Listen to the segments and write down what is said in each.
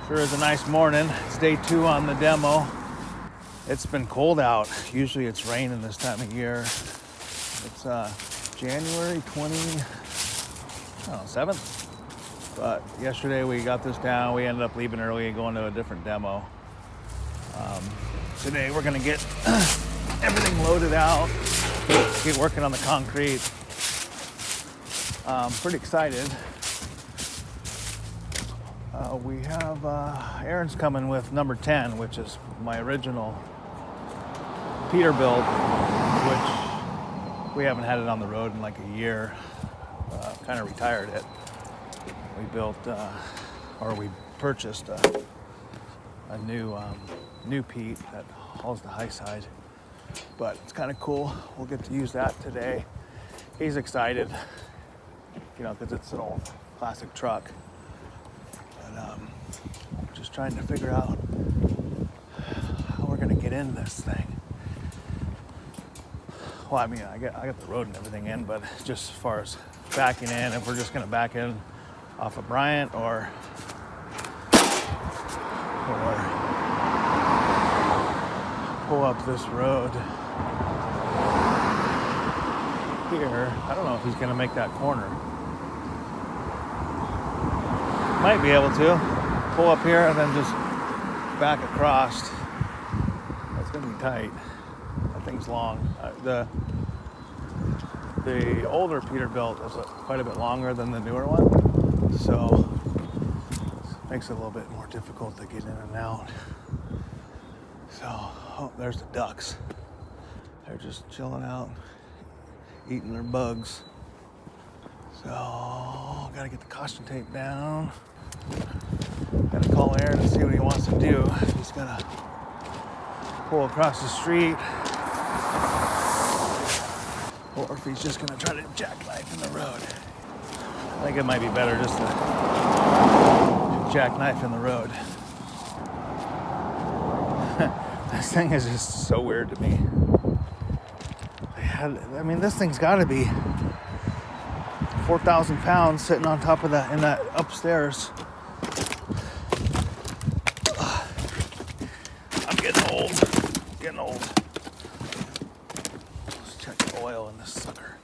Sure is a nice morning. It's day 2 on the demo. It's been cold out. Usually it's raining this time of year. It's January 7th. But yesterday we got this down. We ended up leaving early and going to a different demo. Today we're gonna get everything loaded out, get working on the concrete. Pretty excited. We have Aaron's coming with number 10, which is my original Peterbilt, which we haven't had it on the road in like a year. Kind of retired it. We built, or we purchased a new Pete that hauls the high side, but it's kind of cool. We'll get to use that today. He's excited, you know, because it's an old classic truck. Just trying to figure out how we're gonna get in this thing. Well, I mean, I got the road and everything in, but just as far as backing in, if we're just gonna back in off of Bryant or pull up this road here. I don't know if he's gonna make that corner. Might be able to pull up here and then just back across. That's gonna be tight. That thing's long. The older Peterbilt is quite a bit longer than the newer one, so it makes it a little bit more difficult to get in and out. So, oh, there's the ducks. They're just chilling out, eating their bugs. So, gotta get the caution tape down. Gotta call Aaron and see what he wants to do. He's gonna pull across the street, or if he's just gonna try to jackknife in the road. I think it might be better just to jackknife in the road. This thing is just so weird to me. I mean, this thing's gotta be 4,000 pounds sitting on top of that in that upstairs. I'm getting old. Let's check the oil in this sucker.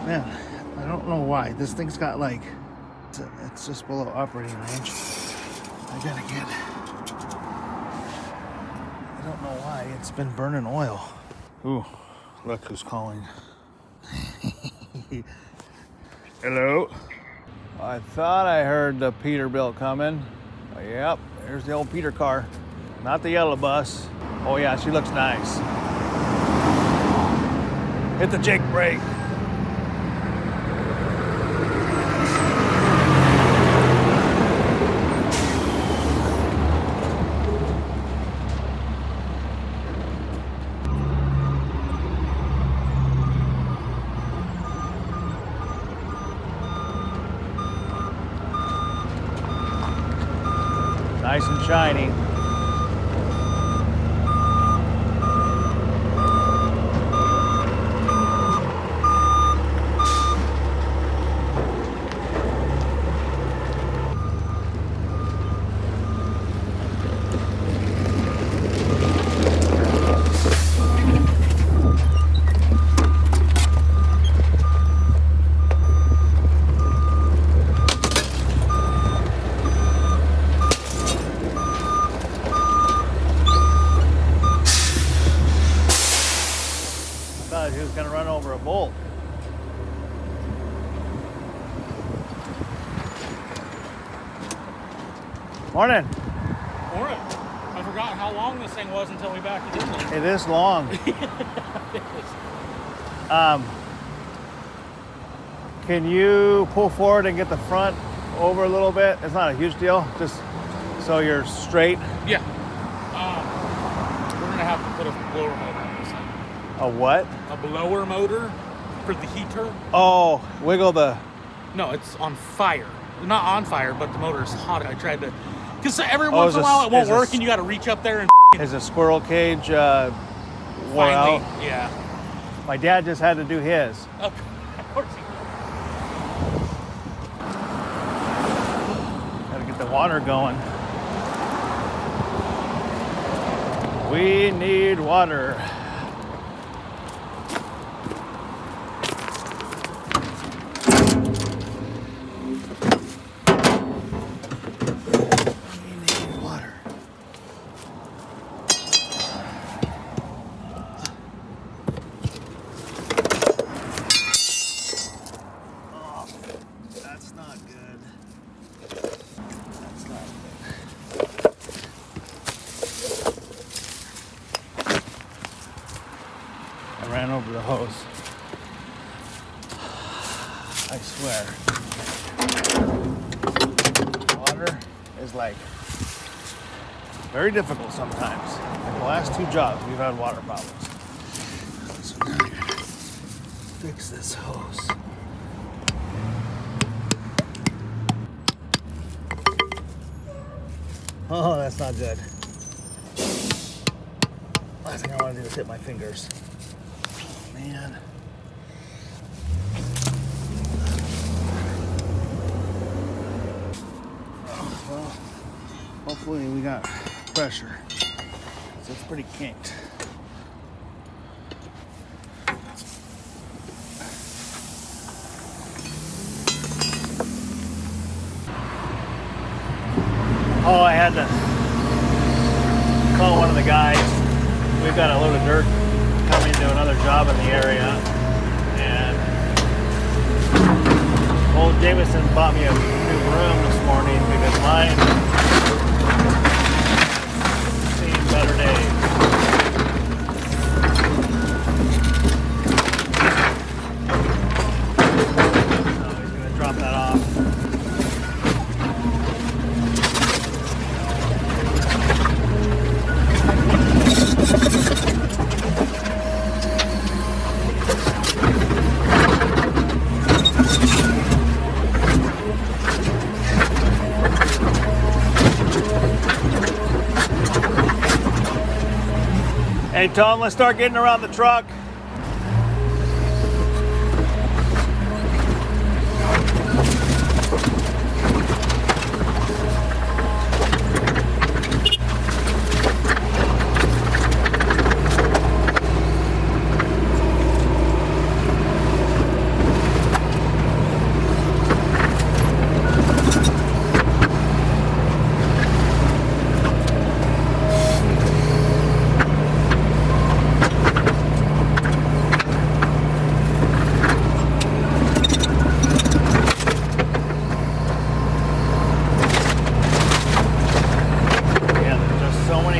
Man, I don't know why. This thing's got like, it's just below operating range. I don't know why. It's been burning oil. Ooh, look who's calling. Hello? I thought I heard the Peterbilt coming. Yep, there's the old Peter car. Not the yellow bus. Oh yeah, she looks nice. Hit the Jake brake. Nice and shiny. He was going to run over a bolt. Morning. Morning. I forgot how long this thing was until we backed it in there. It is long. It is. Can you pull forward and get the front over a little bit? It's not a huge deal, just so you're straight. Yeah. We're going to have to put a blower motor on this thing. A what? A blower motor for the heater. Oh, wiggle the... No, it's on fire. not on fire, but the motor is hot. I tried to, because every once in a while it won't work, and you got to reach up there and. Is a squirrel cage wore finally, out? Yeah. My dad just had to do his. Of course he Gotta get the water going. We need water. Ran over the hose. I swear. Water is like very difficult sometimes. Like the last 2 jobs, we've had water problems. So now I gotta fix this hose. Oh, that's not good. Last thing I want to do is hit my fingers. Man. Well, hopefully we got pressure. So it's pretty kinked. Oh, I had to call one of the guys. We've got a load of dirt coming to another job in the area, and old Jameson bought me a new broom this morning because mine has seen better days. So he's going to drop that off. Hey Tom, let's start getting around the truck.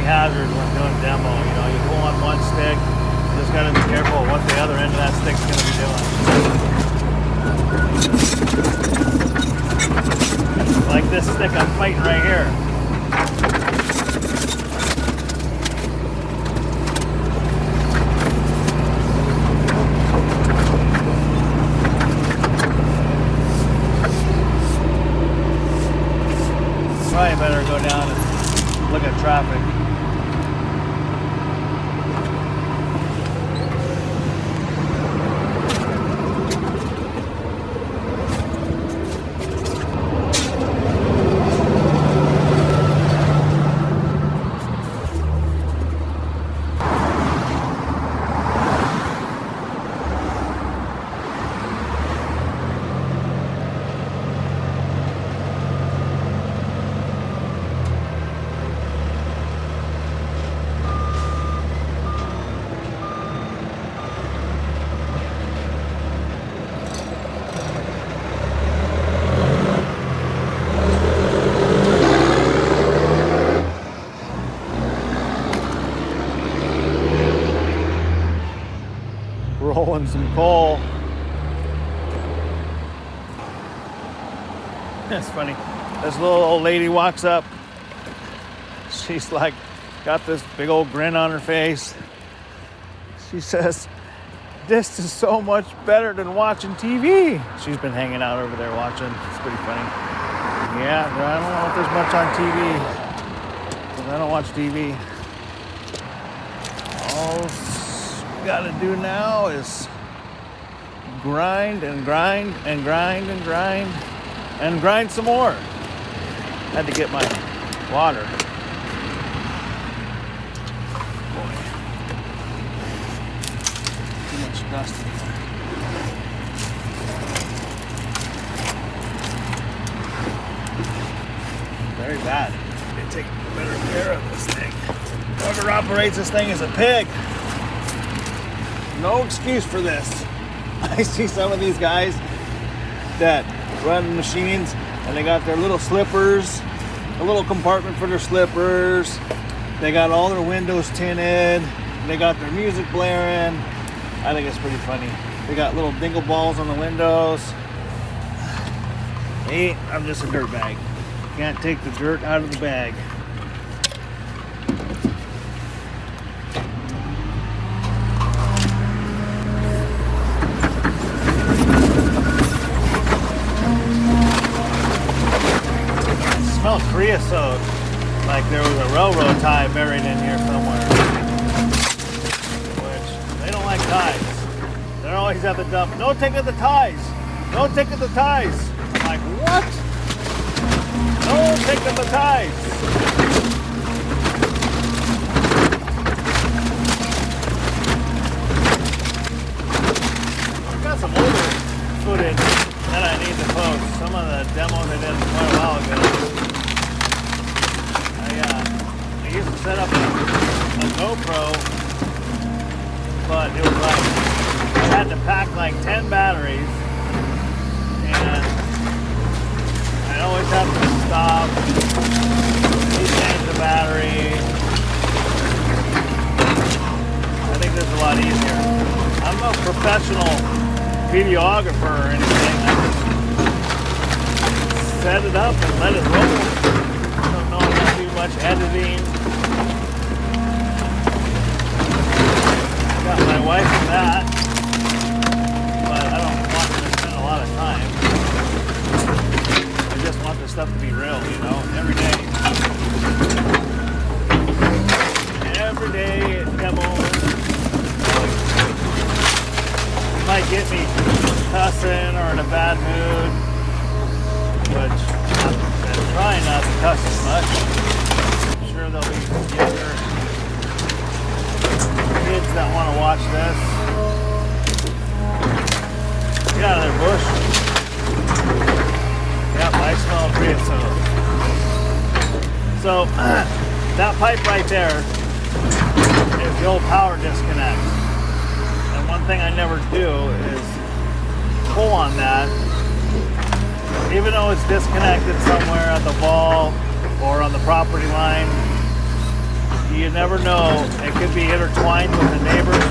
Hazards when doing demo. You know, you pull on one stick, you just got to be careful what the other end of that stick's going to be doing. Like this stick I'm fighting right here. Probably better go down and look at traffic. Rolling some coal. That's funny. This little old lady walks up. She's like, got this big old grin on her face. She says, "This is so much better than watching TV." She's been hanging out over there watching. It's pretty funny. Yeah, I don't know if there's much on TV, because I don't watch TV. All we gotta do now is grind and grind and grind and grind and grind some more. Had to get my water. Boy, too much dust in there. Very bad. They take better care of this thing. Whoever operates this thing is a pig. No excuse for this. I see some of these guys that run machines and they got their little slippers, a little compartment for their slippers. They got all their windows tinted. They got their music blaring. I think it's pretty funny. They got little dingle balls on the windows. Hey, I'm just a dirt bag. Can't take the dirt out of the bag. Smells creosote, like there was a railroad tie buried in here somewhere. Which, they don't like ties. They're always at the dump. No taking the ties. No taking the ties. I'm like, what? No taking the ties. I've got some older footage that I need to post. Some of the demos I did quite a while ago. I used to set up a GoPro, but it was like I had to pack like 10 batteries, and I always have to stop, change the battery. I think this is a lot easier. I'm no professional videographer or anything. I just set it up and let it roll. I don't know how to do much editing. Got my wife in that, but I don't want to spend a lot of time. I just want this stuff to be real, you know, every day. Every day demos. Might get me cussing or in a bad mood, which I'm trying not to cuss as much. I'm sure there'll be younger kids that want to watch this. Get out of there, Bush. Yep, I smell creosote. So, that pipe right there is the old power disconnect. And one thing I never do is pull on that. Even though it's disconnected somewhere at the ball or on the property line, you never know. It could be intertwined with the neighbors.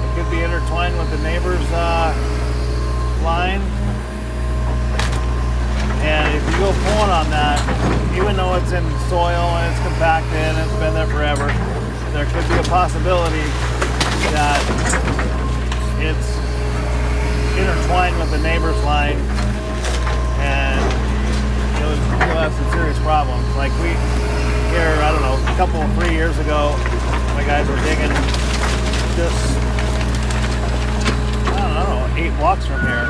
It could be intertwined with the neighbor's line. And if you go pulling on that, even though it's in soil and it's compacted and it's been there forever, there could be a possibility that it's intertwined with the neighbor's line, and you'll have some serious problems. Like we here, I don't know, a couple, 3 years ago, my guys were digging just, I don't know, 8 blocks from here,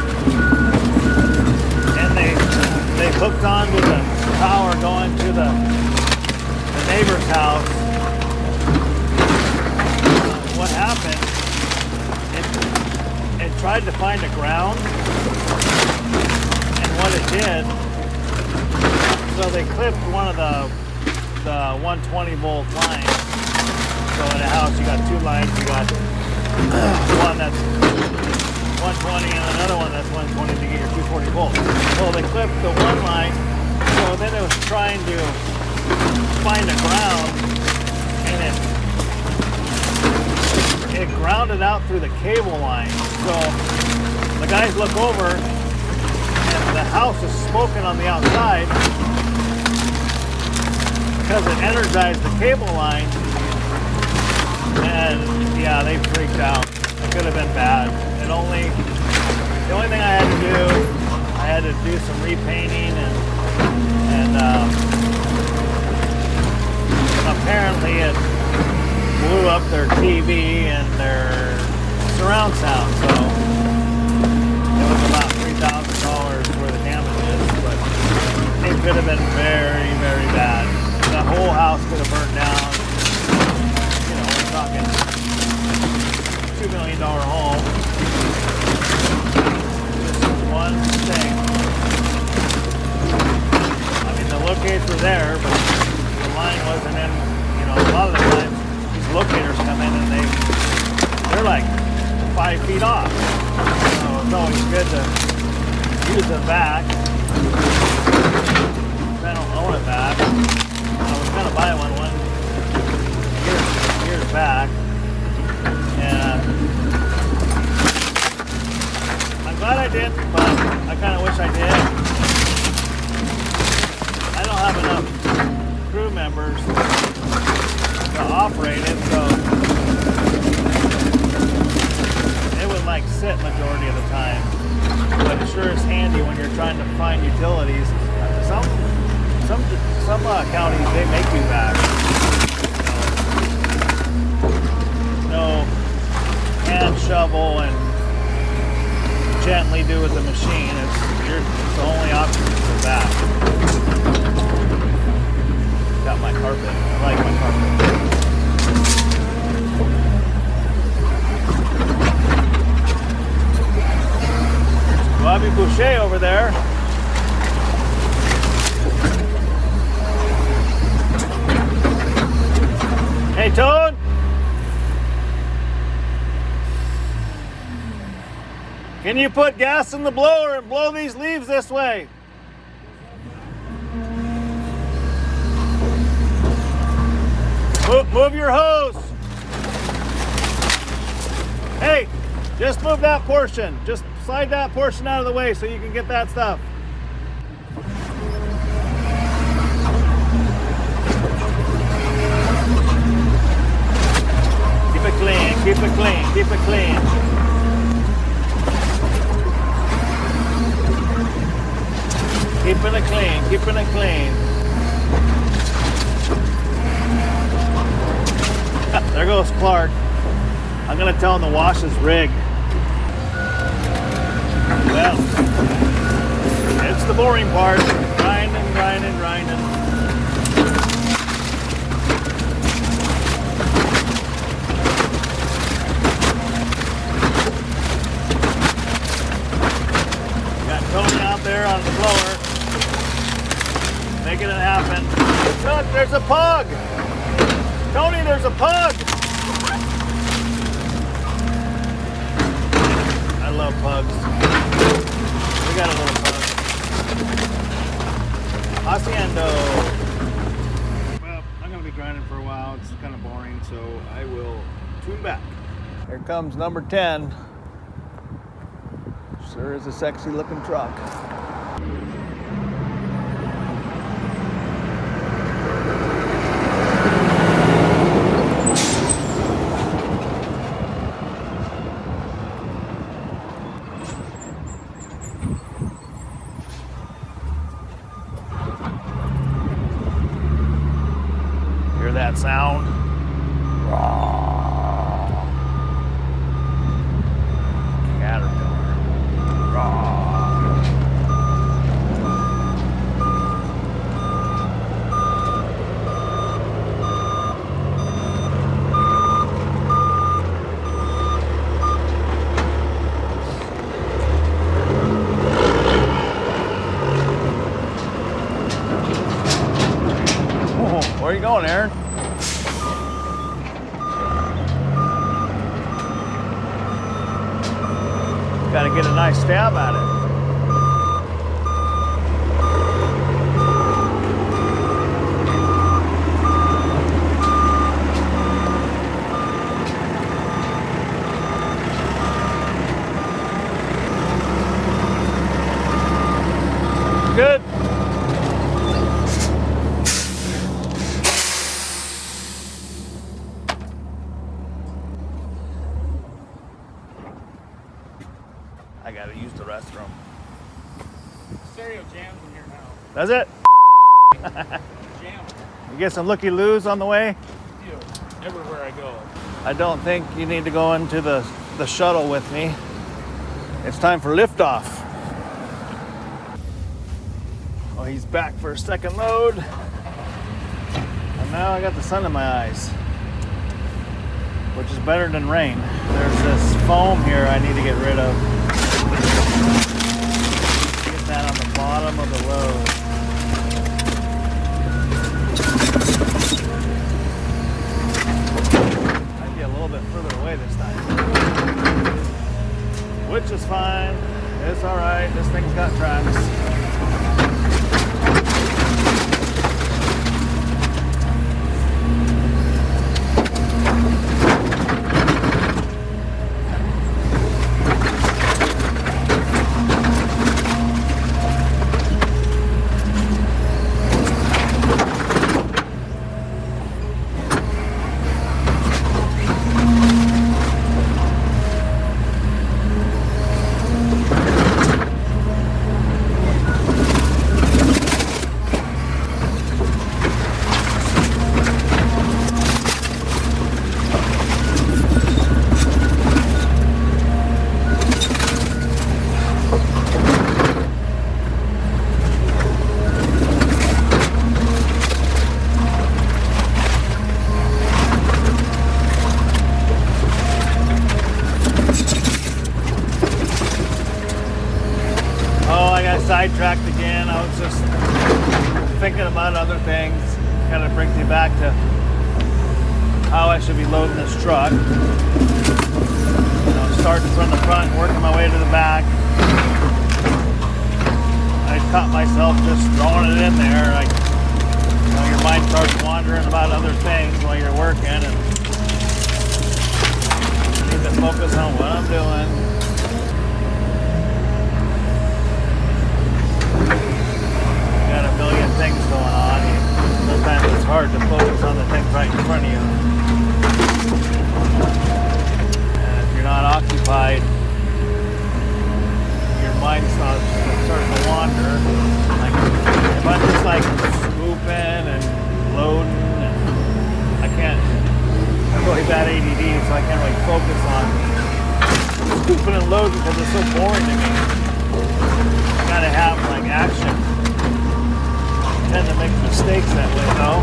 and they hooked onto the power going to the neighbor's house. What happened? It tried to find a ground, and what it did, so they clipped one of the 120 volt lines. So in a house you got 2 lines, you got one that's 120 and another one that's 120 to get your 240 volts. So they clipped the one line, so then it was trying to find a ground, and it grounded out through the cable line. So the guys look over and the house is smoking on the outside because it energized the cable line, and yeah, they freaked out. It could have been bad. The only thing I had to do, I I had to do some repainting and apparently it blew up their TV and their surround sound, so it was about $3,000 for the damages, but it could have been very, very bad. The whole house could have burned down. You know, we're talking $2 million home. Just one thing. I mean, the locates were there, but the line wasn't in. You know, a lot of the times these locators come in and they're like 5 feet off. So it's always good to use a vac. I don't own a vac. I was gonna buy one years back, and I'm glad I did, but I kind of wish I did. I don't have enough crew members to operate it, so it would like sit majority of the time. But it sure is handy when you're trying to find utilities. Some counties, they make you back. No hand shovel and gently do with the machine. It's the only option for that. Got my carpet. I like my carpet. Bobby Boucher over there. Hey, Toad. Can you put gas in the blower and blow these leaves this way? Move your hose. Hey, just move that portion. Just slide that portion out of the way so you can get that stuff. Keep it clean, keep it clean, keep it clean. Keeping it clean, keeping it clean. There goes Clark. I'm gonna tell him to wash his rig. Well, it's the boring part. Grinding, grinding, grinding. Got Tony out there on the blower, making it happen. Look, there's a pug! Tony, there's a pug! I love pugs. We got a little pug. Haciendo. Well, I'm going to be grinding for a while. It's kind of boring, so I will tune back. Here comes number 10. Sure is a sexy looking truck. That sound. Raw. Caterpillar. Raw. Oh, where are you going, Aaron? Got to get a nice stab at it. Good. I gotta use the restroom. Does it? Jam. You get some looky-loos on the way? Everywhere I go. I don't think you need to go into the shuttle with me. It's time for liftoff. Oh, he's back for a second load. And now I got the sun in my eyes, which is better than rain. There's this foam here I need to get rid of. Get that on the bottom of the load. Might be a little bit further away this time, which is fine. It's all right. This thing's got tracks. Sidetracked again. I was just thinking about other things. Kind of brings me back to how I should be loading this truck. Starting from the front and working my way to the back. I caught myself just throwing it in there. Like, your mind starts wandering about other things while you're working, and you need to focus on what I'm doing. Got a million things going on. Sometimes it's hard to focus on the things right in front of you. And if you're not occupied, your mind starts to wander. Like, if I'm just like scooping and loading, and I can't, I'm really bad ADD, so I can't really focus on scooping and loading because it's so boring to me. I gotta have like action. I tend to make mistakes that way, though.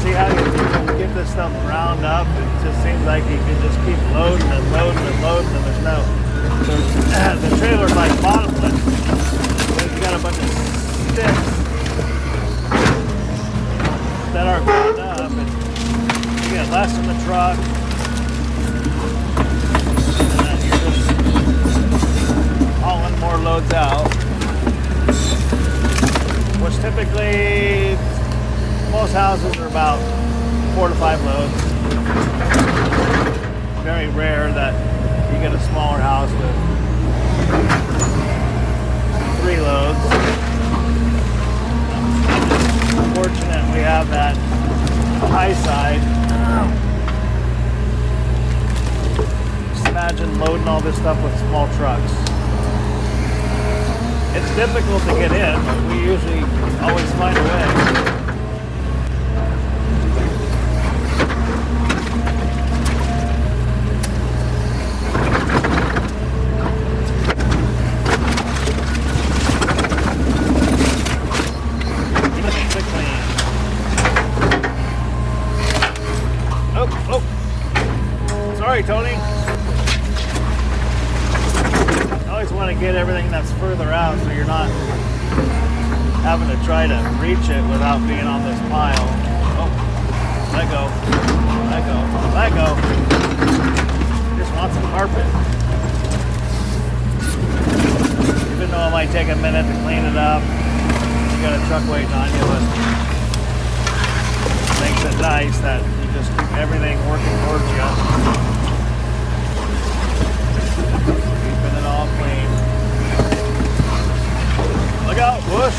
See how you get this stuff ground up? It just seems like you can just keep loading and loading and loading, and the trailer's like bottomless. You got a bunch of sticks that aren't ground up, and you get less in the truck. Hauling more loads out, which typically most houses are about 4 to 5 loads. Very rare that you get a smaller house with 3 loads. Fortunate we have that high side. Just imagine loading all this stuff with small trucks. It's difficult to get in, but we usually always find a way. Oh, sorry, Tony. I always want to get everything that's further out so you're not having to try to reach it without being on this pile. Oh, let go, let go, let go. Just want some carpet. Even though it might take a minute to clean it up, you got a truck waiting on you, but it makes it nice that you just keep everything working towards you. Keeping it all clean. Look out, Bush!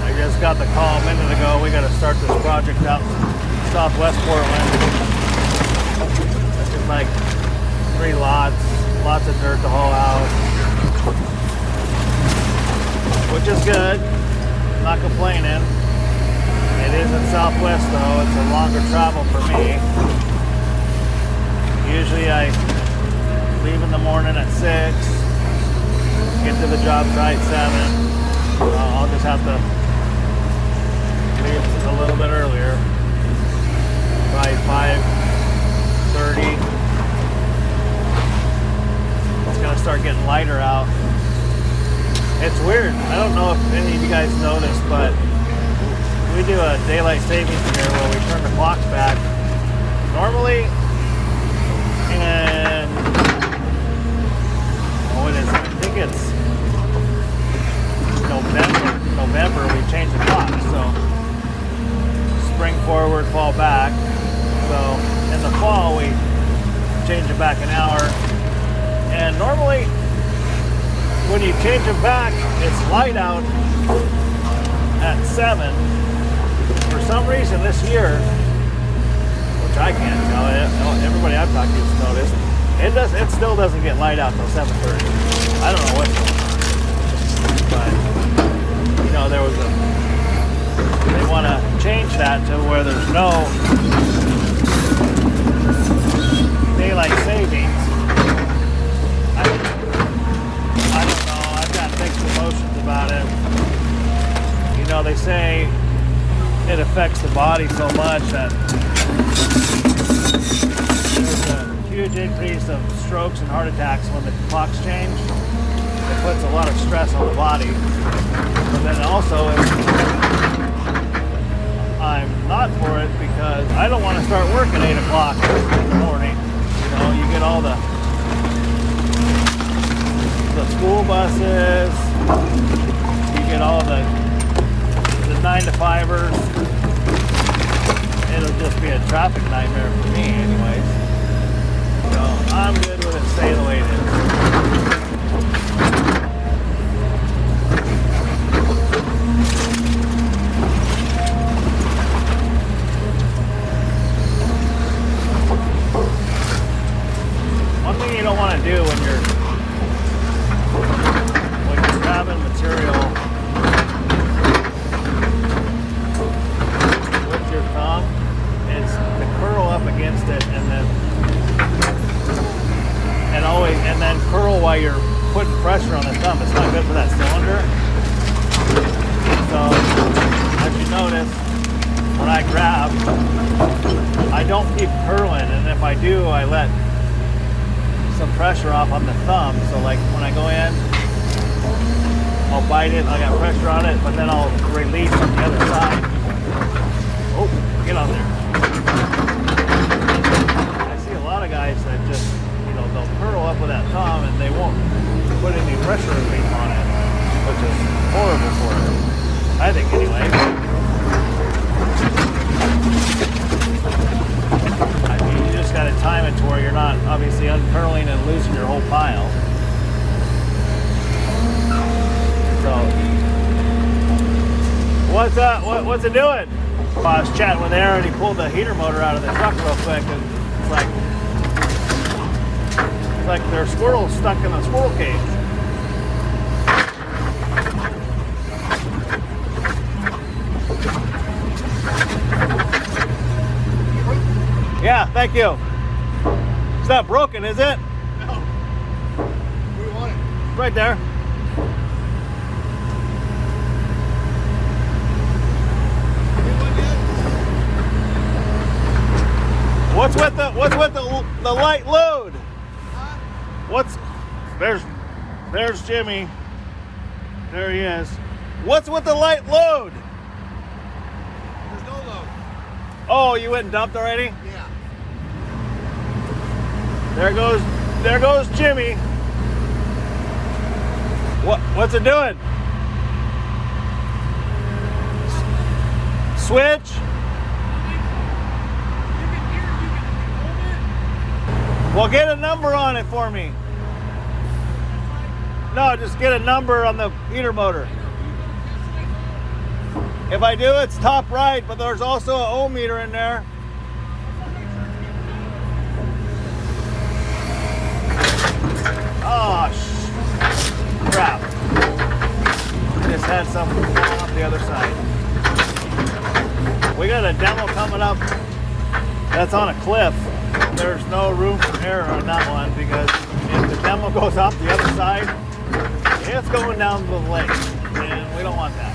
I just got the call a minute ago. We got to start this project out in southwest Portland. It's just like 3 lots, lots of dirt to haul out, which is good. Not complaining. It is in southwest though. It's a longer travel for me. Usually I leave in the morning at 6, get to the job site 7. I'll just have to leave a little bit earlier, probably 5:30. It's gonna start getting lighter out. It's weird. I don't know if any of you guys noticed, but we do a daylight savings here where we turn the clocks back. Normally, and what is it? I think it's November we change the clock. So spring forward, fall back. So in the fall we change it back an hour. And normally when you change it back, it's light out at 7. For some reason this year, which I can't tell, everybody I've talked to has noticed, it still doesn't get light out till 7:30. I don't know what's going on. But you know, they want to change that to where there's no daylight savings. I don't know. I've got mixed emotions about it. You know, they say it affects the body so much that there's a huge increase of strokes and heart attacks when the clocks change. It puts a lot of stress on the body. But then also, I'm not for it because I don't want to start work at 8 o'clock in the morning. You know, you get all the school buses, you get all the 9-to-5ers. It'll just be a traffic nightmare for me anyways. So I'm good with it staying the way it is. One thing you don't want to do when you're grabbing material with your thumb is to curl up against it and then curl while you're putting pressure on the thumb. It's not good for that cylinder. So as you notice, when I grab, I don't keep curling, and if I do, I let some pressure off on the thumb. So like when I go in, I'll bite it, I got pressure on it, but then I'll release on the other side. Oh, get on there. I see a lot of guys that just, you know, they'll curl up with that thumb and they won't put any pressure relief on it, which is horrible for it. I think anyway. I mean, you just got to time it to where you're not obviously uncurling and losing your whole pile. So, what's up? What's it doing? Well, I was chatting with Aaron. He pulled the heater motor out of the truck real quick, and it's like there are squirrels stuck in a squirrel cage. Yeah, thank you. It's not broken, is it? No. Where do you want it? Right there. What's with the light load? Huh? There's Jimmy. There he is. What's with the light load? There's no load. Oh, you went and dumped already? Yeah. There goes Jimmy. What's it doing? Switch. Well, get a number on it for me. No, just get a number on the heater motor. If I do, it's top right, but there's also an ohm meter in there. Oh, crap. I just had something fall off the other side. We got a demo coming up that's on a cliff. There's no room for error on that one because if the demo goes off the other side, it's going down to the lake, and we don't want that.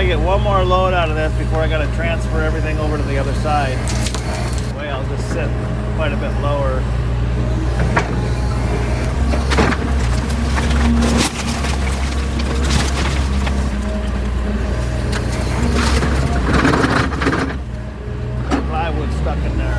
Get one more load out of this before I got to transfer everything over to the other side. Way I'll just sit quite a bit lower. Got plywood stuck in there.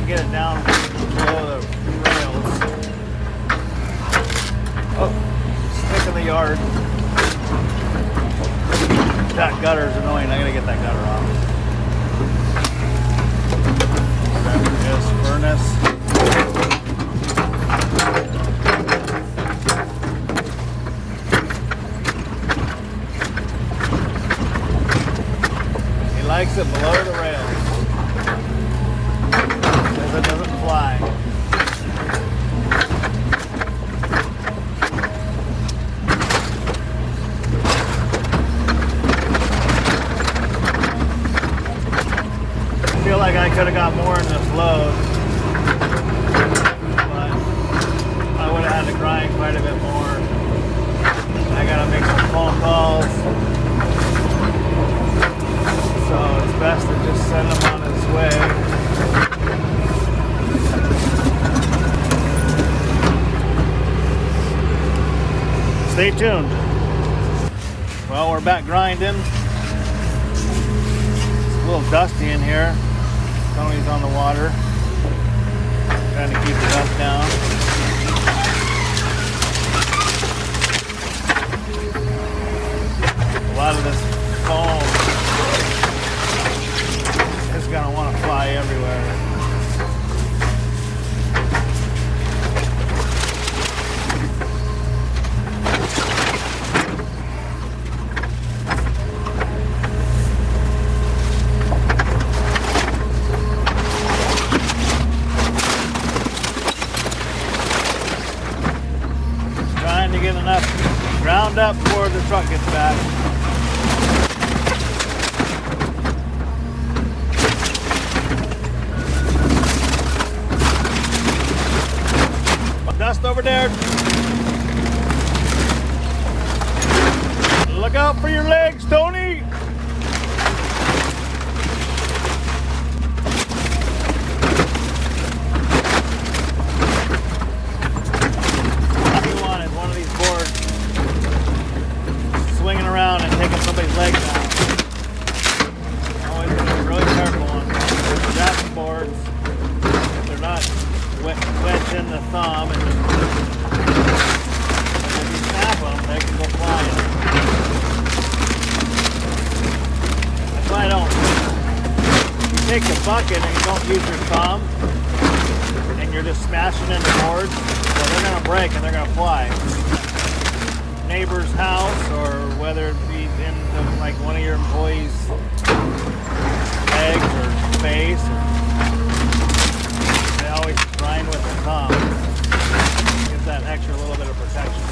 Get it down below the rails. Oh, stick in the yard. That gutter's annoying. I gotta get that gutter off. There it is, furnace. He likes it below the rails. It doesn't fly. I feel like I could have got more in this load, but I would have had to grind quite a bit more. I gotta make some phone calls, so it's best to just send him on his way. Stay tuned. Well, we're back grinding. It's a little dusty in here. Tony's on the water, trying to keep the dust down. A lot of this foam is gonna want to fly everywhere. To get enough ground up before the truck gets back. Dust over there. Look out for your legs, Tony. Swinging around thumb and just, if you snap them, they can go flying. That's why I don't. You take the bucket and you don't use your thumb, and you're just smashing into boards, well, they're gonna break and they're gonna fly. Neighbor's house, or whether it be into like one of your employees' legs or face, they always grind with their thumb. Gives that extra little bit of protection.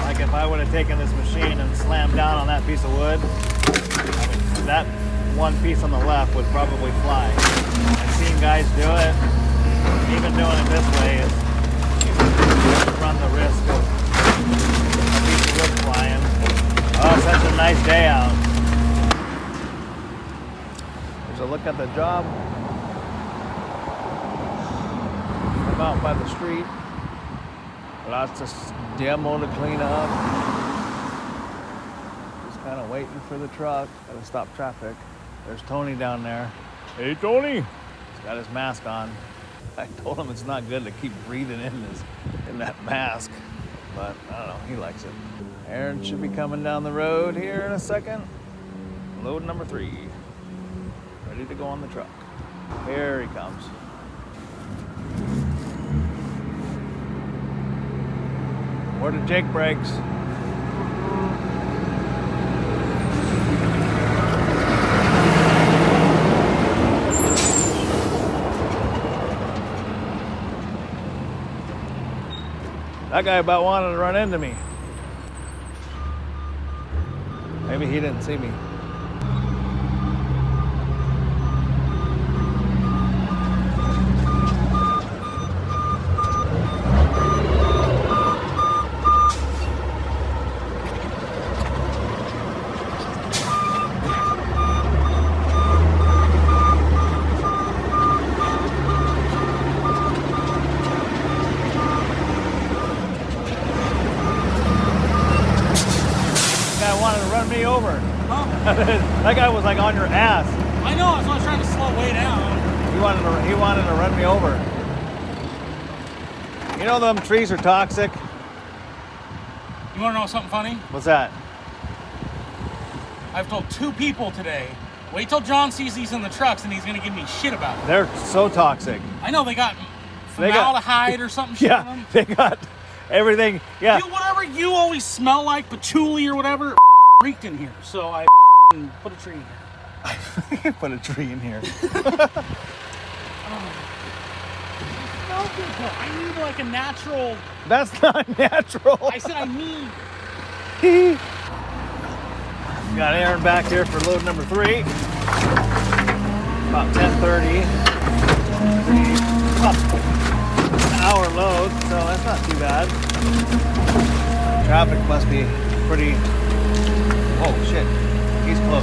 Like if I would have taken this machine and slammed down on that piece of wood, that one piece on the left would probably fly. I've seen guys do it. Even doing it this way is you run the risk of a piece of wood flying. Oh, such a nice day out. There's a look at the job. I'm out by the street. Lots of demo to clean up. Just kind of waiting for the truck. Gotta stop traffic. There's Tony down there. Hey, Tony. He's got his mask on. I told him it's not good to keep breathing in that mask, but I don't know, he likes it. Aaron should be coming down the road here in a second. Load number 3. Ready to go on the truck. Here he comes. Where the Jake brakes. That guy about wanted to run into me. Maybe he didn't see me. Me over. Huh? That guy was like on your ass. I know, I was trying to slow way down. He wanted to run me over. You know them trees are toxic? You want to know something funny? What's that? I've told 2 people today, wait till John sees these in the trucks and he's going to give me shit about it. They're so toxic. I know, they got formaldehyde or something shit on Yeah, them. they got everything. Yeah. Dude, whatever you always smell like, patchouli or whatever, freaked in here. So I put a tree in here. Put a tree in here. It smells good though. I need like a natural. That's not natural. I said I need. Got Aaron back here for load number 3. About 10:30. About an hour load, so that's not too bad. Traffic must be pretty. Oh shit, he's close.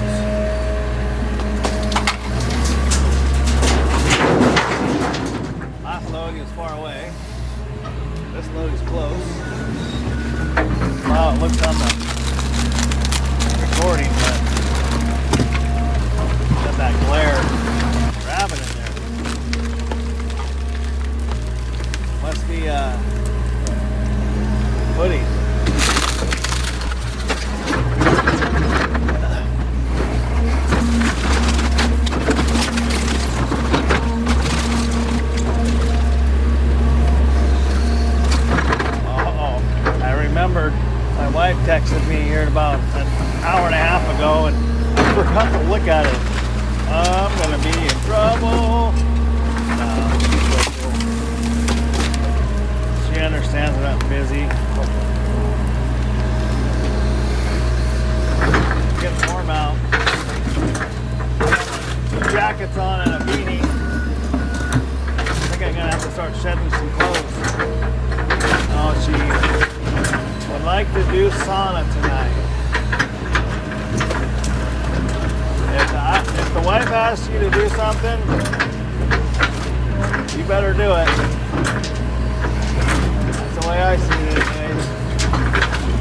Last load he was far away. This load is close. Wow, it looks on the recording, but got that glare rabbit in there. Must be hoodie. My wife texted me here about an hour and a half ago and I forgot to look at it. I'm gonna be in trouble. She understands that I'm busy. It's getting warm out. 2 jackets on and a beanie. I think I'm gonna have to start shedding some clothes. Oh, she would like to do sauna tonight. If the wife asks you to do something, you better do it. That's the way I see it.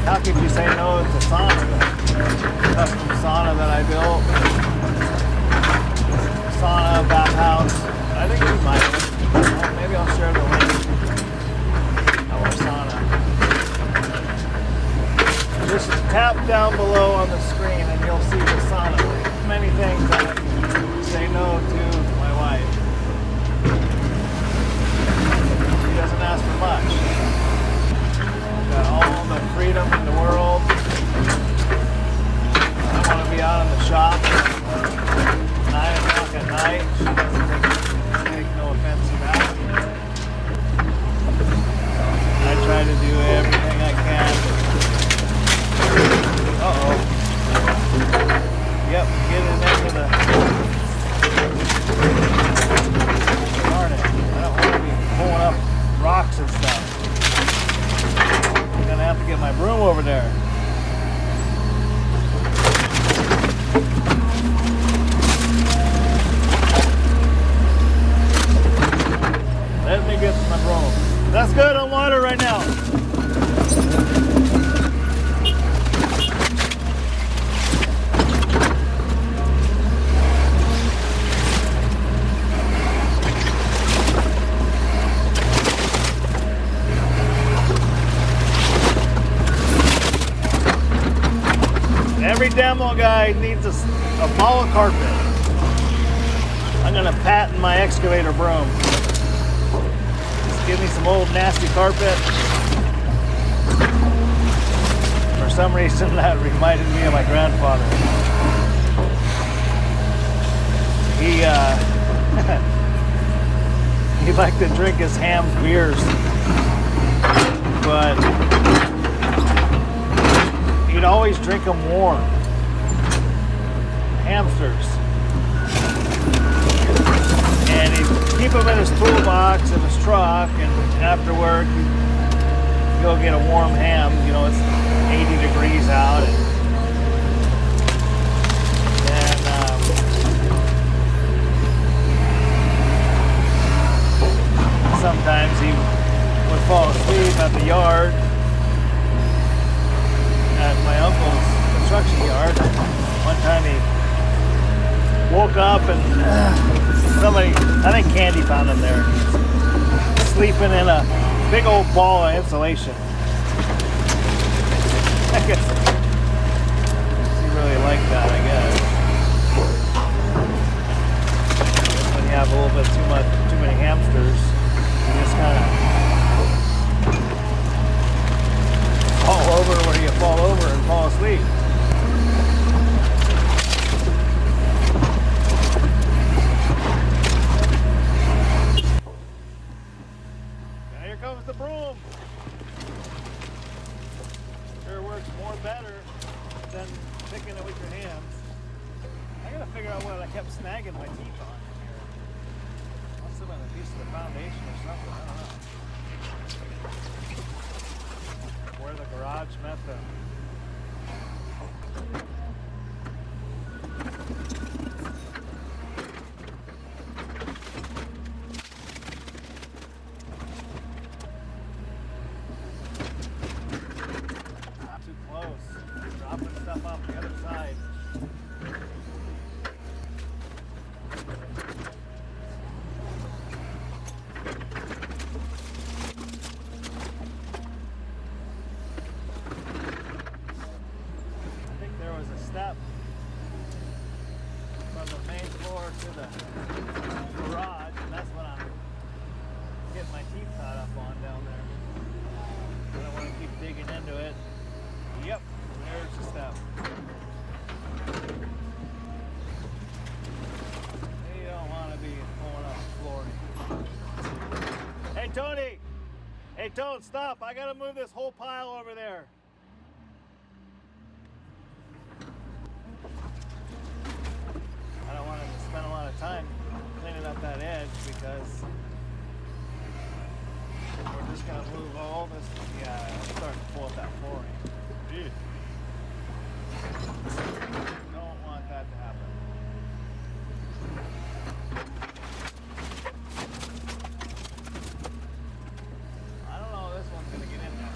How could you say no to sauna? Custom sauna that I built. Sauna, bathhouse. I think you might. Maybe I'll share the link. demo guy needs a ball of carpet. I'm gonna patent my excavator broom. Just give me some old nasty carpet. For some reason that reminded me of my grandfather. He liked to drink his ham's beers, but he'd always drink them warm. Hamsters. And he'd keep them in his toolbox in his truck, and after work he'd go get a warm ham. You know, it's 80 degrees out. And sometimes he would fall asleep at the yard, at my uncle's construction yard. One time he woke up and somebody, I think Candy found him there, sleeping in a big old ball of insulation. I guess he really liked that, I guess. When you have a little bit too many hamsters, you just kind of fall over where you fall over and fall asleep. Now here comes the broom. Sure works more better than picking it with your hands. I gotta figure out what I kept snagging my teeth on. Must have been a piece of the foundation or something, I don't know. Where the garage met the... Not too close. Dropping stuff off the other side. Step from the main floor to the garage, and that's what I'm getting my teeth tied up on down there. I don't want to keep digging into it. Yep, there's the step. You don't want to be pulling up the floor. Hey Tony! Hey Tone, stop! I gotta move this whole pile over there. I don't want to spend a lot of time cleaning up that edge because we're just going to move all this. Yeah, I'm starting to pull up that flooring. Don't want that to happen. I don't know, this one's going to get in there.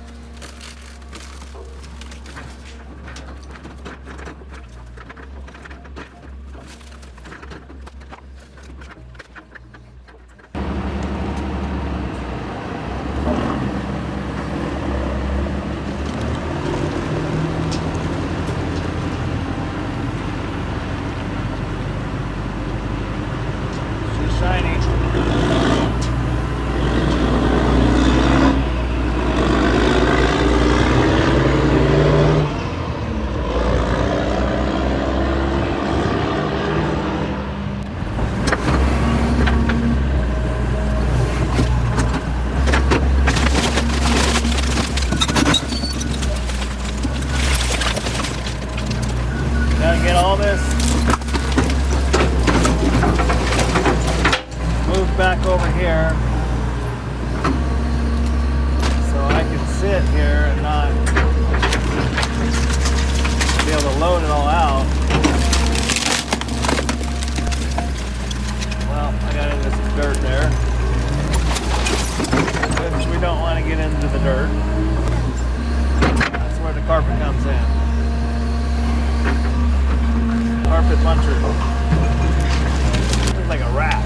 Get all this moved back over here so I can sit here and not be able to load it all out. Well, I got into some dirt there, which we don't want to get into the dirt. That's where the carpet comes in. Carpet puncher. Looks like a rat.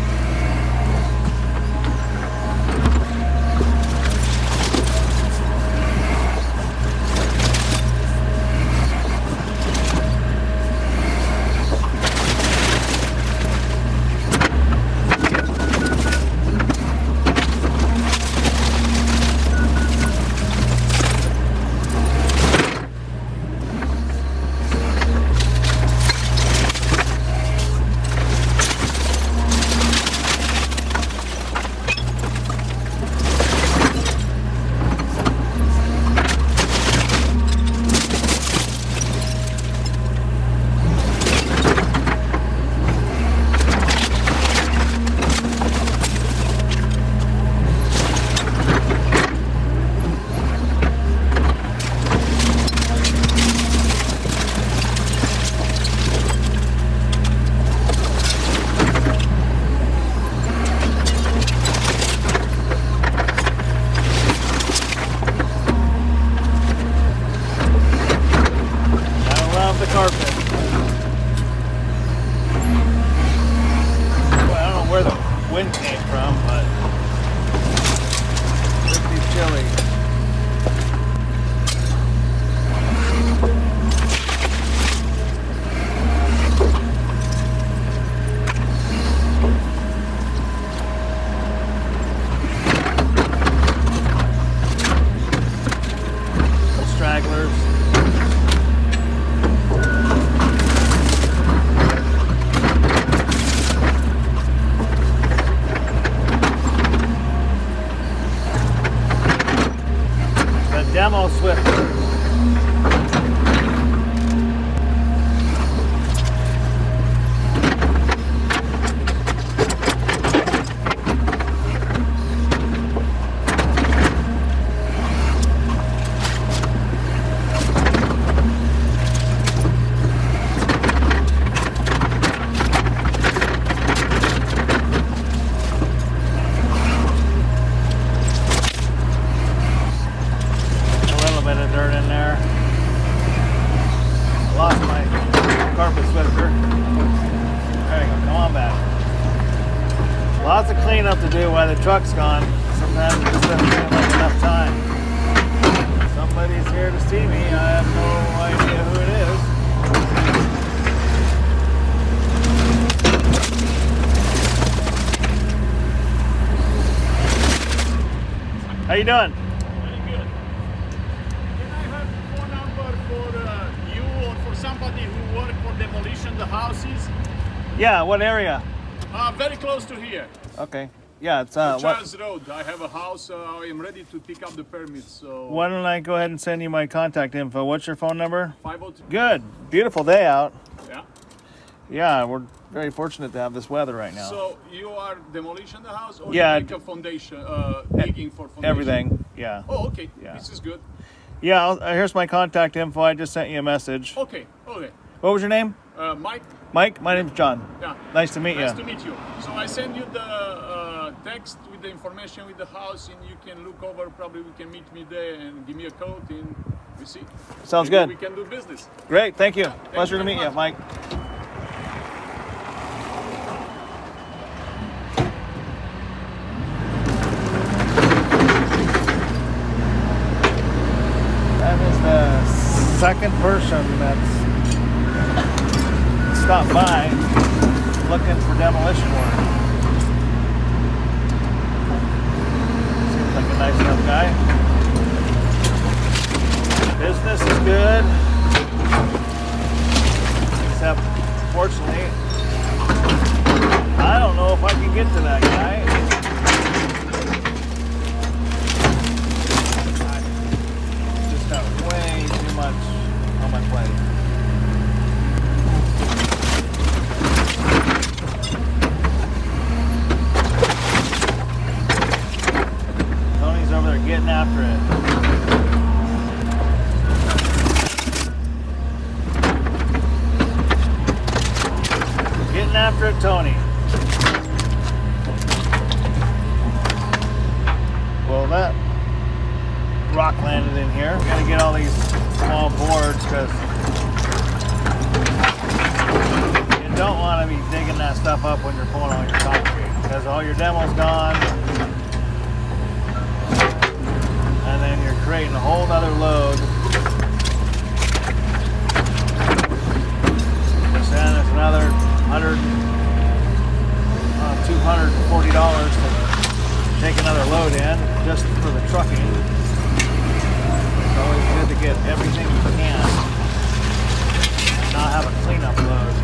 wind came from, but pretty chilly. Stragglers. The demo Swifter. Dirt in there. Lost my carpet swifter. There you go, come on back. Lots of cleanup to do while the truck's gone. Sometimes it just doesn't seem like enough time. Somebody's here to see me. I have no idea who it is. How you doing? Somebody who worked for Demolition, the houses. Yeah, what area? Very close to here. Okay. Yeah, it's Charles Road. I have a house. I am ready to pick up the permits. So why don't I go ahead and send you my contact info? What's your phone number? 502. Good. Beautiful day out. Yeah. Yeah, we're very fortunate to have this weather right now. So you are demolition the house, or Yeah, you make a foundation, digging for foundation? Everything. Yeah. Oh, okay. Yeah. This is good. Yeah, here's my contact info. I just sent you a message. Okay. Okay. What was your name? Mike. Mike, my name's John. Yeah. Nice to meet Nice you. to meet you. So I send you the text with the information with the house, and you can look over. Probably we can meet me there and give me a code, and we see. Sounds Maybe good. We can do business. Great, thank you. Thank Pleasure you to very meet you, much. Mike. That is the second person that's stopped by looking for demolition work. Seems like a nice enough guy. Business is good, except fortunately, I don't know if I can get to that guy. Just got way too much on my plate. Tony's over there getting after it. Getting after it, Tony. Well, that rock landed in here. We gotta get all these small boards because you don't want to be digging that stuff up when you're pulling on your concrete because all your demo's gone, and then you're creating a whole nother load. Which then is another $240 to take another load in just for the trucking. It's always good to get everything you can and not have a cleanup load.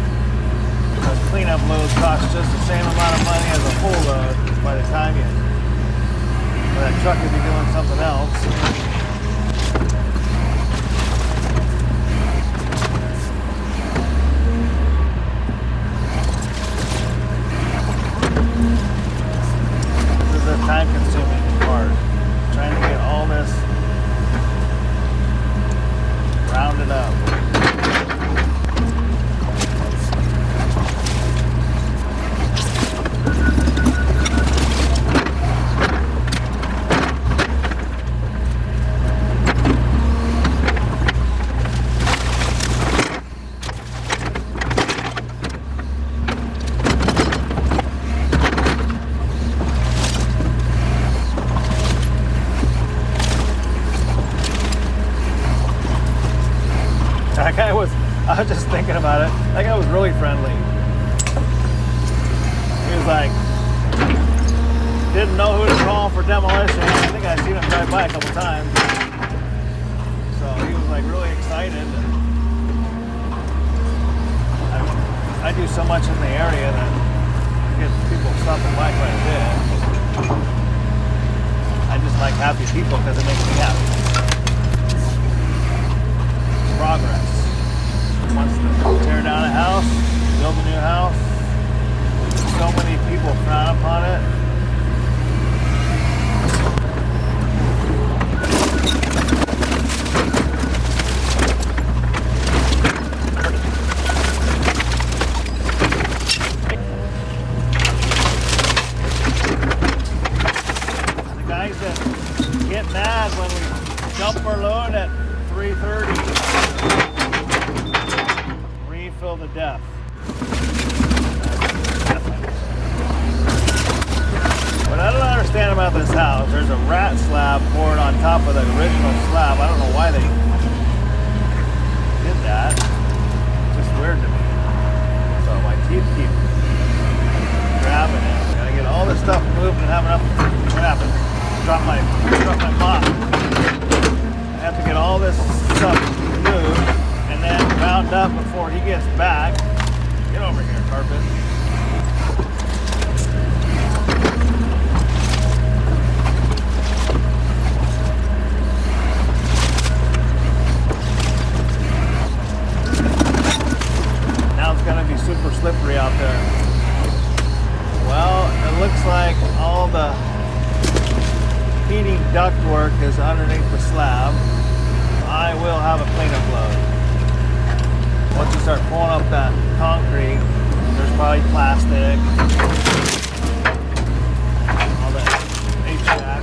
Because cleanup loads cost just the same amount of money as a full load by the time that truck could be doing something else. This is a time-consuming part. Trying to get all this rounded up. I was just thinking about it. That guy was really friendly. He was like, didn't know who to call for demolition. I think I seen him drive by a couple times. So he was like really excited. I do so much in the area that I get people stopping by quite a bit. I just like happy people because it makes me happy. Progress. Wants to tear down a house, build a new house. So many people frown upon it. The guys that get mad when we dump our load at 3:30. Refill the depth. What I don't understand about this house, there's a rat slab poured on top of the original slab. I don't know why they did that. It's just weird to me. So my teeth keep grabbing it. Gotta get all this stuff moved and have enough. What happened? Drop my mop. I have to get all this stuff moved and then round up before he gets back. Get over here, carpet. Now it's gonna be super slippery out there. Well, it looks like all the heating ductwork is underneath the slab. I will have a cleanup load. Once you start pulling up that concrete, there's probably plastic, all that HVAC.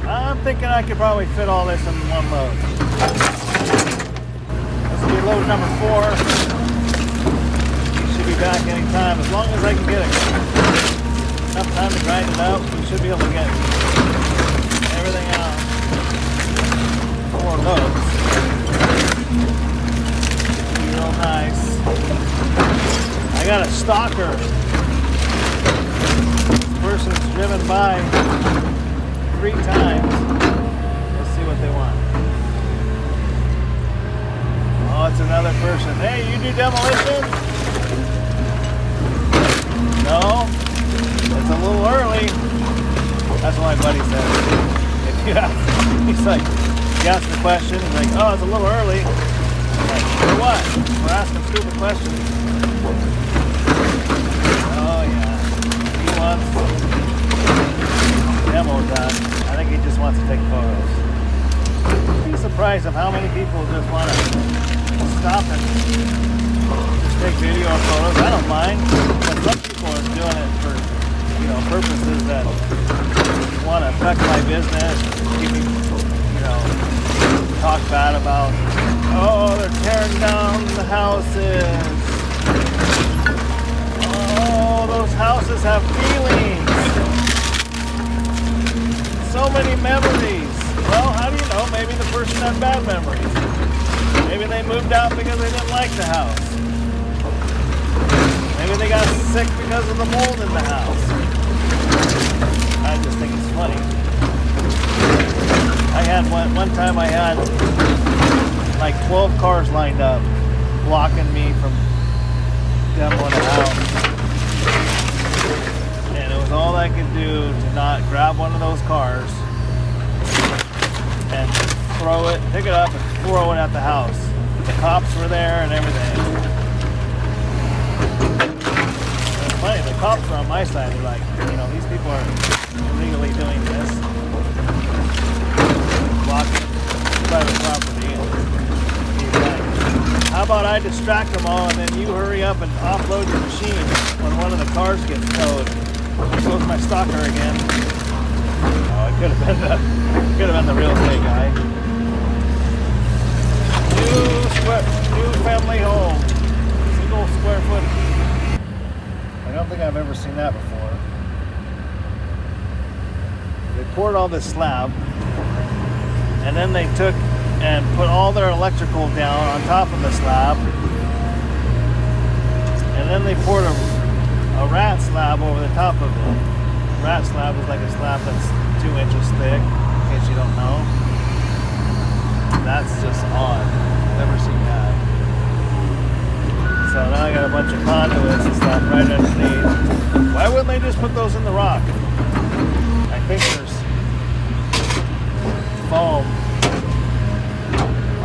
I'm thinking I could probably fit all this in one load. This will be load number 4. Should be back anytime, as long as I can get it. Enough time to grind it up, we should be able to get everything out. 4 loads. Be real nice. I got a stalker. This person's driven by 3 times. Let's see what they want. Oh, it's another person. Hey, you do demolition? No? It's a little early. That's what my buddy said. If you ask, he's like, he asked the question, he's like, oh, it's a little early. I'm like, for what? We're asking stupid questions. Oh yeah. He wants demo done. I think he just wants to take photos. You'd be surprised of how many people just want to stop and just take video or photos. I don't mind. But some people are doing it for purposes that want to affect my business, keep me, talk bad about, oh, they're tearing down the houses. Oh, those houses have feelings. So many memories. Well, how do you know? Maybe the person had bad memories. Maybe they moved out because they didn't like the house. Maybe they got sick because of the mold in the house. I just think it's funny. I had one time I had like 12 cars lined up blocking me from demoing a house. And it was all I could do to not grab one of those cars and pick it up and throw it at the house. The cops were there and everything. Funny, the cops are on my side. They're like, these people are illegally doing this, blocking private property. And he's like, how about I distract them all and then you hurry up and offload your machine when one of the cars gets towed? There goes my stalker again. Oh, it could have been the real estate guy. New family home, single square foot. I don't think I've ever seen that before. They poured all this slab, and then they took and put all their electrical down on top of the slab, and then they poured a rat slab over the top of it. Rat slab is like a slab that's 2 inches thick, in case you don't know. That's just odd. Never seen that. So now I got a bunch of conduits and stuff right underneath. Why wouldn't they just put those in the rock? I think there's foam.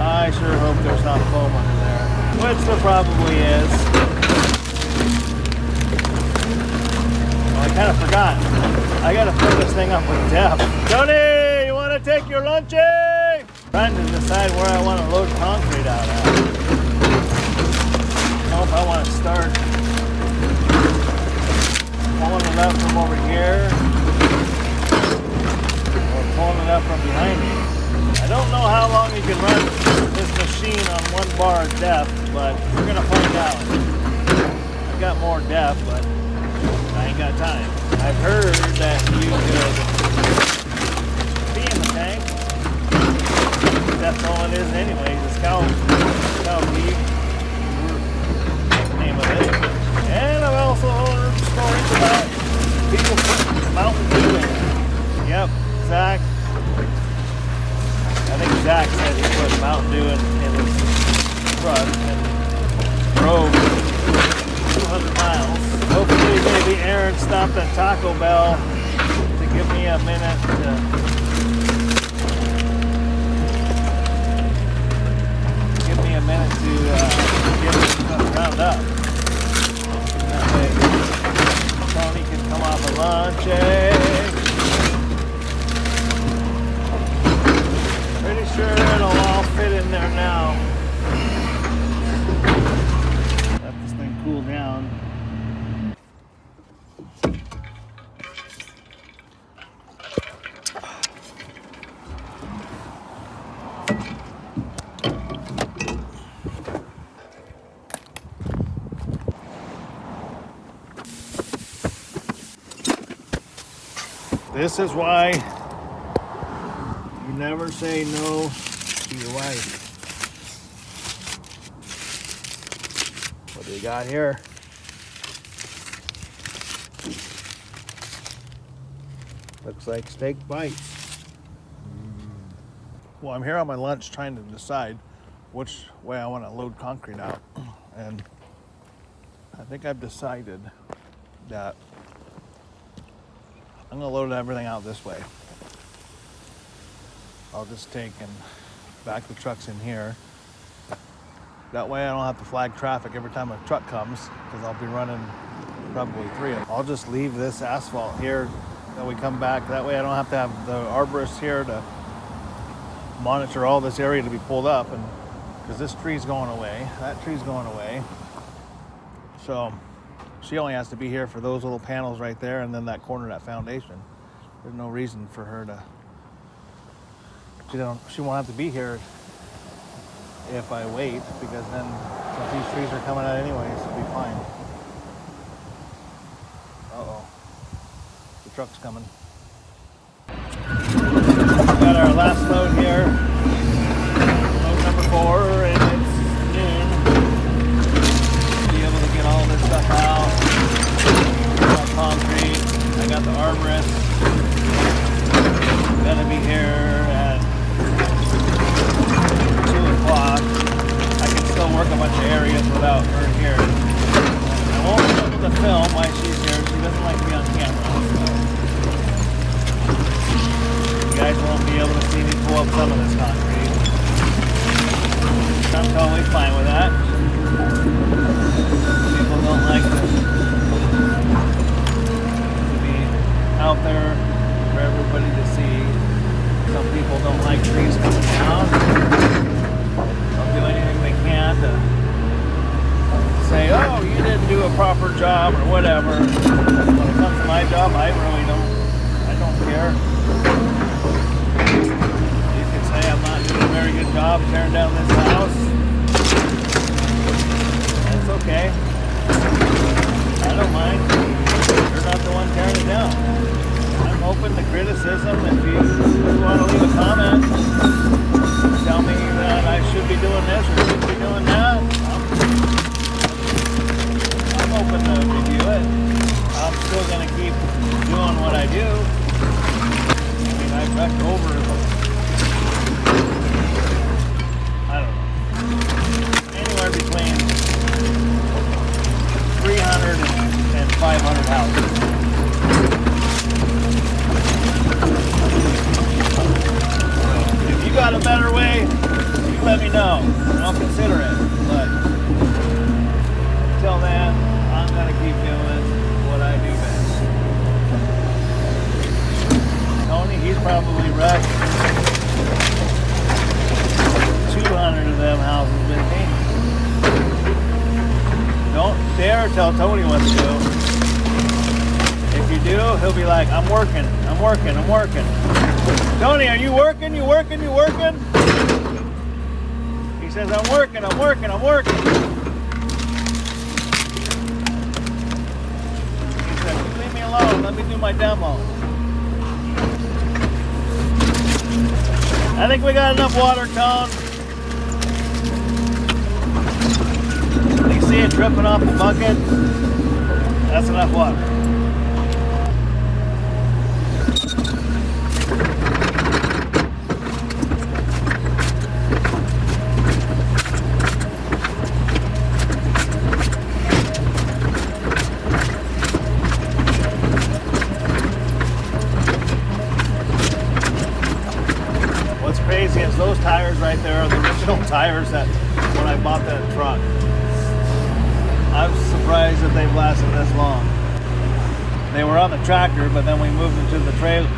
I sure hope there's not foam under there, which there probably is. Well, I kind of forgot. I gotta fill this thing up with depth. Tony, you wanna take your lunchy? Trying to decide where I want to load concrete out at. I don't know if I want to start pulling it up from over here or pulling it up from behind me. I don't know how long you can run this machine on 1 bar of depth, but we're gonna find out. I've got more depth, but I ain't got time. I've heard that you could pee in the tank. That's all it is anyways. It's cow pee. That's the name of it. And I've also heard stories about people putting Mountain Dew in it. Yep, Zach. I think Zach said he put Mountain Dew in his truck and drove 200 miles. Hopefully maybe Aaron stopped at Taco Bell to give me a minute to get this stuff ground up. That way Tony can come off a lunch. Pretty sure it'll all fit in there now. Let this thing cool down. This is why you never say no to your wife. What do you got here? Looks like steak bites. Well, I'm here on my lunch trying to decide which way I want to load concrete out. And I think I've decided that I'm gonna load everything out this way. I'll just take and back the trucks in here. That way I don't have to flag traffic every time a truck comes, because I'll be running probably 3 of them. I'll just leave this asphalt here that we come back. That way I don't have to have the arborist here to monitor all this area to be pulled up, and because this tree's going away, that tree's going away. So she only has to be here for those little panels right there, and then that corner of that foundation. There's no reason for her to, she won't have to be here if I wait, because then if these trees are coming out anyways, it'll be fine. Uh-oh, the truck's coming. We got our last load here, load number 4, and it's noon. Be able to get all this stuff out. Got concrete. I got the arborist. Gonna be here at 2 o'clock. I can still work a bunch of areas without her here. I won't be able to film while she's here. She doesn't like to be on camera. So you guys won't be able to see me pull up some of this concrete. I'm totally fine with that. People don't like to be out there for everybody to see. Some people don't like trees coming down. They'll do anything they can to say, oh, you didn't do a proper job or whatever. When it comes to my job, I really don't care. You can say I'm not doing a very good job tearing down this house. That's okay. I don't mind. You're not the one tearing it down. I'm hoping to criticism, if you want to leave a comment, tell me that I should be doing this or should be doing that. I'm open to review it. I'm still going to keep doing what I do. I mean, I've wrecked over, I don't know, anywhere between 300 and 500 houses. If you got a better way, you let me know, and I'll consider it. But until then, I'm going to keep doing what I do best. Tony, he's probably wrecked 200 of them houses with me. Don't dare tell Tony what to do. If you do, he'll be like, I'm working. Tony, are you working? You working? He says, I'm working. He says, leave me alone. Let me do my demo. I think we got enough water cone. You see it dripping off the bucket? That's enough water. What's crazy is those tires right there are the original tires that when I bought that truck. I'm surprised that they've lasted this long. They were on the tractor, but then we moved them to the trailer,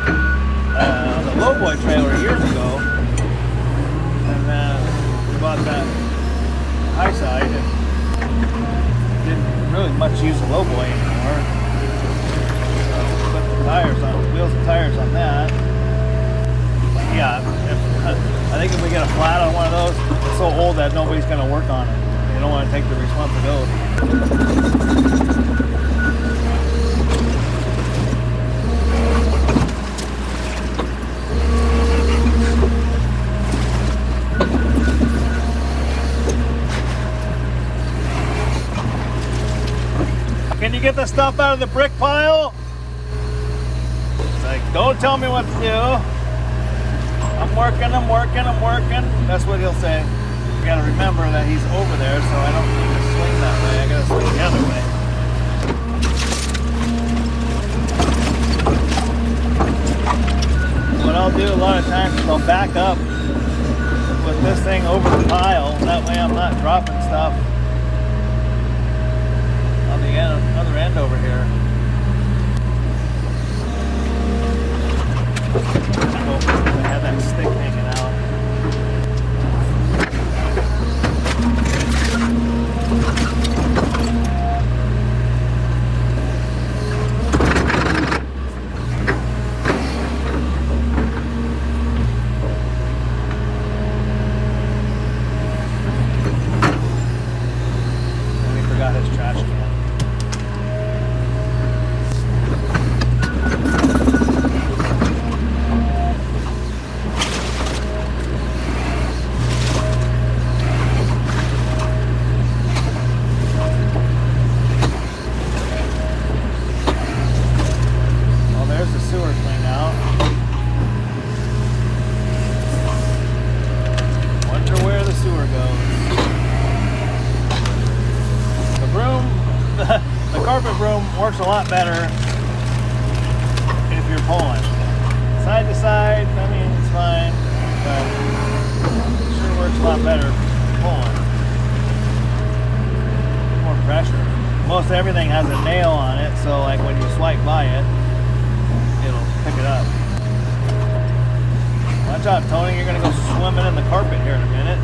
the lowboy trailer years ago, and then we bought that high side and didn't really much use the lowboy anymore. So we put the tires on, wheels and tires on that. But yeah, I think if we get a flat on one of those, it's so old that nobody's going to work on it. They don't want to take the responsibility. Can you get the stuff out of the brick pile? It's like, don't tell me what to do. I'm working. That's what he'll say. You gotta remember that he's over there, so I don't need to swing that way. I gotta swing the other way. What I'll do a lot of times is I'll back up with this thing over the pile. That way I'm not dropping stuff on the other end over here. I have that stick hanging out. And he forgot his trash can. Works a lot better if you're pulling. Side to side, I mean, it's fine, but it sure works a lot better pulling. More pressure. Most everything has a nail on it, so like when you swipe by it, it'll pick it up. Watch out, Tony, you're gonna go swimming in the carpet here in a minute.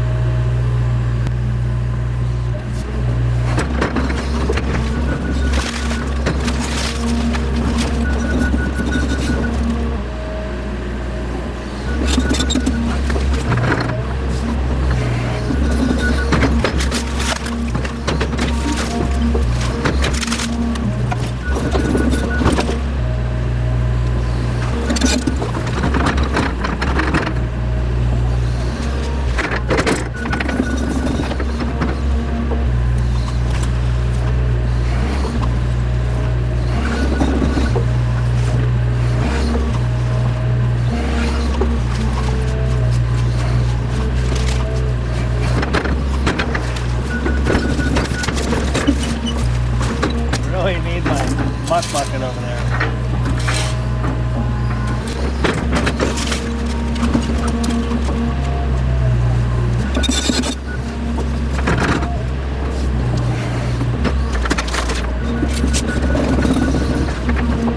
bucket over there.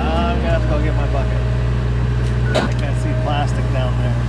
I'm gonna have to go get my bucket. I can see plastic down there.